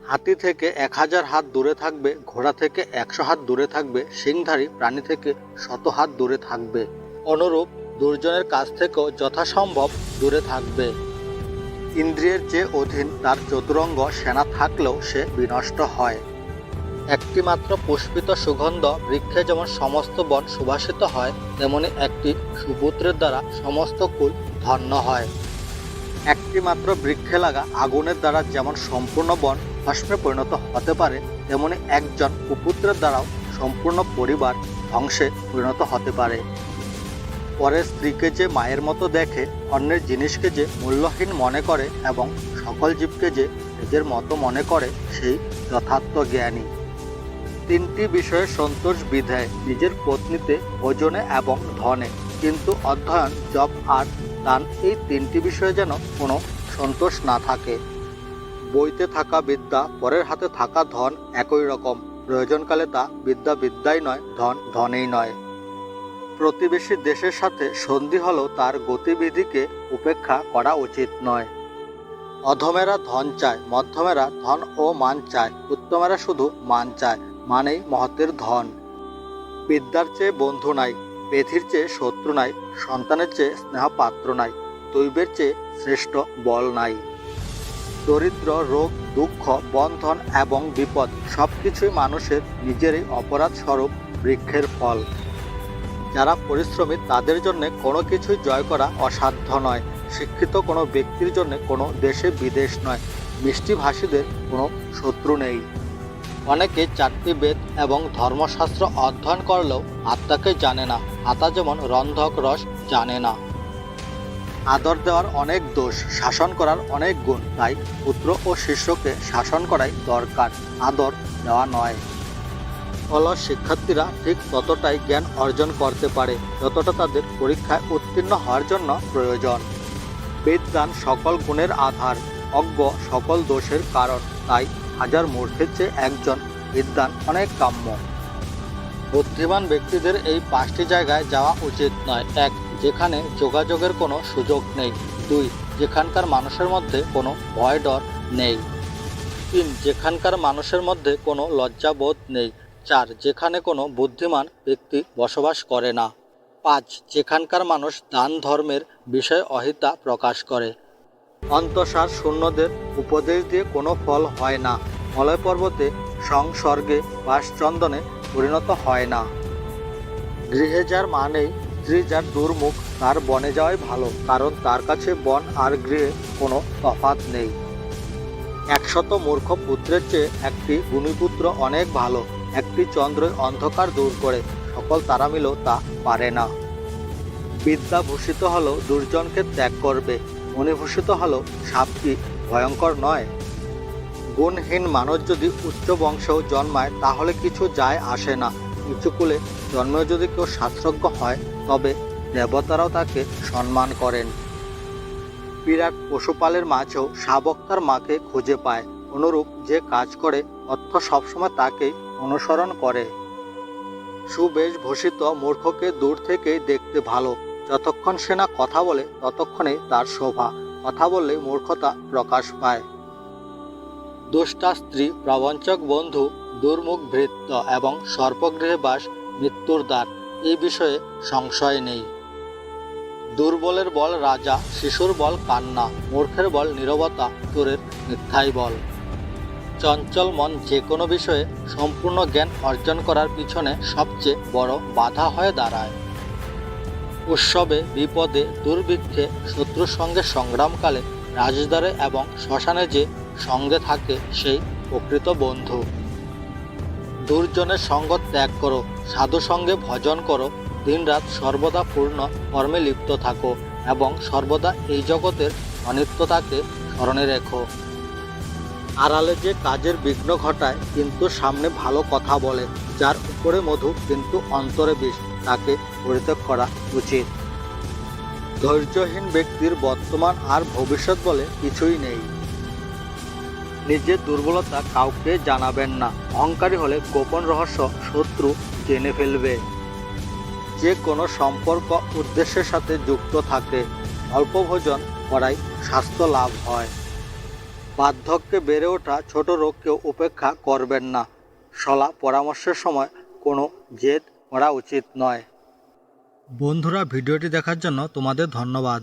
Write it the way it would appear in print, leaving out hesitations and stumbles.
হাতি থেকে 1000 হাত দূরে থাকবে, ঘোড়া থেকে 100 হাত দূরে থাকবে, সিংধারী প্রাণী থেকে 100 হাত দূরে থাকবে। অনুরূপ দুর্জনের কাছ থেকেও যথাসম্ভব দূরে থাকবে। ইন্দ্রিয়ের যে অধীন তার চতুরঙ্গ সেনা থাকলেও সে বিনষ্ট হয়। একটি মাত্র পুষ্পিত সুগন্ধ বৃক্ষে যেমন সমস্ত বন সুবাসিত হয়, তেমনি একটি সুপুত্রের দ্বারা সমস্ত কুল ধন্য হয়। একটি মাত্র বৃক্ষে লাগা আগুনের দ্বারা যেমন সম্পূর্ণ বন ভস্মে পরিণত হতে পারে, তেমনি একজন কুপুত্রের দ্বারাও সম্পূর্ণ পরিবার ধ্বংসে পরিণত হতে পারে। পরের স্ত্রীকে যে মায়ের মতো দেখে, অন্যের জিনিসকে যে মূল্যহীন মনে করে এবং সকল জীবকে যে নিজের মতো মনে করে, সেই যথার্থ জ্ঞানী। তিনটি বিষয়ে সন্তোষ বিধায়, নিজের পত্নীতে, ভোজনে এবং ধনে, কিন্তু অধ্যয়ন, জপ আর দান এই তিনটি বিষয়ে যেন কোনো সন্তোষ না থাকে। বইতে থাকা বিদ্যা, পরের হাতে থাকা ধন একই রকম, প্রয়োজনকালে তা বিদ্যা বিদ্যাই নয়, ধন ধনেই নয়। প্রতিবেশী দেশের সাথে সন্ধি হলেও তার গতিবিধিকে উপেক্ষা করা উচিত নয়। অধমেরা ধন চায়, মধ্যমেরা ধন ও মান চায়, উত্তমেরা শুধু মান চায়, মানেই মহতের ধন। বিদ্যার চেয়ে বন্ধু নাই, বেধির চেয়ে শত্রু নাই, সন্তানের চেয়ে স্নেহপাত্র নাই, দৈবের চেয়ে শ্রেষ্ঠ বল নাই। দরিদ্র, রোগ, দুঃখ, বন্ধন এবং বিপদ সবকিছুই মানুষের নিজেরই অপরাধ স্বরূপ বৃক্ষের ফল। যারা পরিশ্রমী তাদের জন্য কোনো কিছুই জয় করা অসাধ্য নয়। শিক্ষিত কোনো ব্যক্তির জন্য কোনো দেশে বিদেশ নয়। মিষ্টিভাষীদের কোনো শত্রু নেই। অনেকে 4টি বেদ এবং ধর্মশাস্ত্র অধ্যয়ন করলেও আত্মাকে জানে না। আত্মা যেমন রন্ধক রস জানে না। আদর দেওয়ার অনেক দোষ, শাসন করার অনেক গুণ, তাই পুত্র ও শিষ্যকে শাসন করাই দরকার, আদর দেওয়া নয়। অলস শিক্ষার্থীরা ঠিক ততটাই জ্ঞান অর্জন করতে পারে যতটা তাদের পরীক্ষায় উত্তীর্ণ হওয়ার জন্য প্রয়োজন। বিদ্বান সকল গুণের আধার, অজ্ঞ সকল দোষের কারণ, তাই 1000 মূর্খের চেয়ে একজন বিদ্বান অনেক কাম্য। বুদ্ধিমান ব্যক্তিদের এই 5টি জায়গায় যাওয়া উচিত নয়। 1. যেখানে যোগাযোগের কোনো সুযোগ নেই। 2. যেখানকার মানুষের মধ্যে কোনো ভয় ডর নেই। 3. যেখানকার মানুষের মধ্যে কোনো লজ্জাবোধ নেই। 4. যেখানে কোনো বুদ্ধিমান ব্যক্তি বসবাস করে না। 5. যেখানকার মানুষ দান ধর্মের বিষয়ে অহিতা প্রকাশ করে। অন্তঃসার শূন্যদের উপদেশ দিয়ে কোনো ফল হয় না। মলয় পর্বতে সংসর্গে বাসচন্দনে পরিণত হয় না। গৃহে যার মা নেই, স্ত্রী যার দুর্মুখ, তার বনে যাওয়াই ভালো, কারণ তার কাছে বন আর গৃহে কোনো তফাৎ নেই। 100 মূর্খ পুত্রের চেয়ে একটি গুণীপুত্র অনেক ভালো। একটি চন্দ্রই অন্ধকার দূর করে, সকল তারা মিলেও তা পারে না। বিদ্যা ভূষিত হলেও দুর্জনকে ত্যাগ করবে, মণিভূষিত হলেও সাপ কি ভয়ঙ্কর নয়? গুণহীন মানুষ যদি উচ্চ বংশেও জন্মায় তাহলে কিছু যায় আসে না। নিচু কুলে জন্মেও যদি কেউ শাস্ত্রজ্ঞ হয় তবে দেবতারাও তাকে সম্মান করেন। বিরাট পশুপালের মাঝেও শাবক তার মাকে খুঁজে পায়। অনুরূপ যে কাজ করে অর্থ সবসময় তাকেই অনুসরণ করে। সুবেশভূষিত মূর্খকে দূর থেকেই দেখতে ভালো। যতক্ষণ সে না কথা বলে ততক্ষণেই তার শোভা, কথা বললেই মূর্খতা প্রকাশ পায়। দুষ্টা স্ত্রী, প্রবঞ্চক বন্ধু, দুর্মুখ ভৃত্য এবং সর্পগৃহে বাস মৃত্যুর দ্বার, এই বিষয়ে সংশয় নেই। দুর্বলের বল রাজা, শিশুর বল কান্না, মূর্খের বল নীরবতা, চোরের মিথ্যাই বল। চঞ্চল মন যে কোনো বিষয়ে সম্পূর্ণ জ্ঞান অর্জন করার পিছনে সবচেয়ে বড় বাধা হয়ে দাঁড়ায়। উৎসবে, বিপদে, দুর্ভিক্ষে, শত্রুর সঙ্গে সংগ্রামকালে, রাজদ্বারে এবং শ্মশানে যে সঙ্গে থাকে সেই প্রকৃত বন্ধু। দুর্জনের সঙ্গ ত্যাগ করো, সাধু সঙ্গে ভজন করো, দিনরাত সর্বদা পূর্ণ কর্মে লিপ্ত থাকো এবং সর্বদা এই জগতের অনিত্যতাকে স্মরণে রেখো। আড়ালে যে কাজের বিঘ্ন ঘটায় কিন্তু সামনে ভালো কথা বলে, যার উপরে মধু কিন্তু অন্তরে বিষ, তাকে পরিত্যাগ করা উচিত। ধৈর্যহীন ব্যক্তির বর্তমান আর ভবিষ্যৎ বলে কিছুই নেই। নিজের দুর্বলতা কাউকে জানাবেন না। অহংকারী হলে গোপন রহস্য শত্রু জেনে ফেলবে। যে কোনো সম্পর্ক উদ্দেশ্যের সাথে যুক্ত থাকে। অল্প ভোজন করাই স্বাস্থ্য লাভ হয়। বার্ধক্যে বেড়ে ওঠা ছোট রোগকেও উপেক্ষা করবেন না। সলা পরামর্শের সময় কোনো জেদ করা উচিত নয়। বন্ধুরা, ভিডিওটি দেখার জন্য তোমাদের ধন্যবাদ।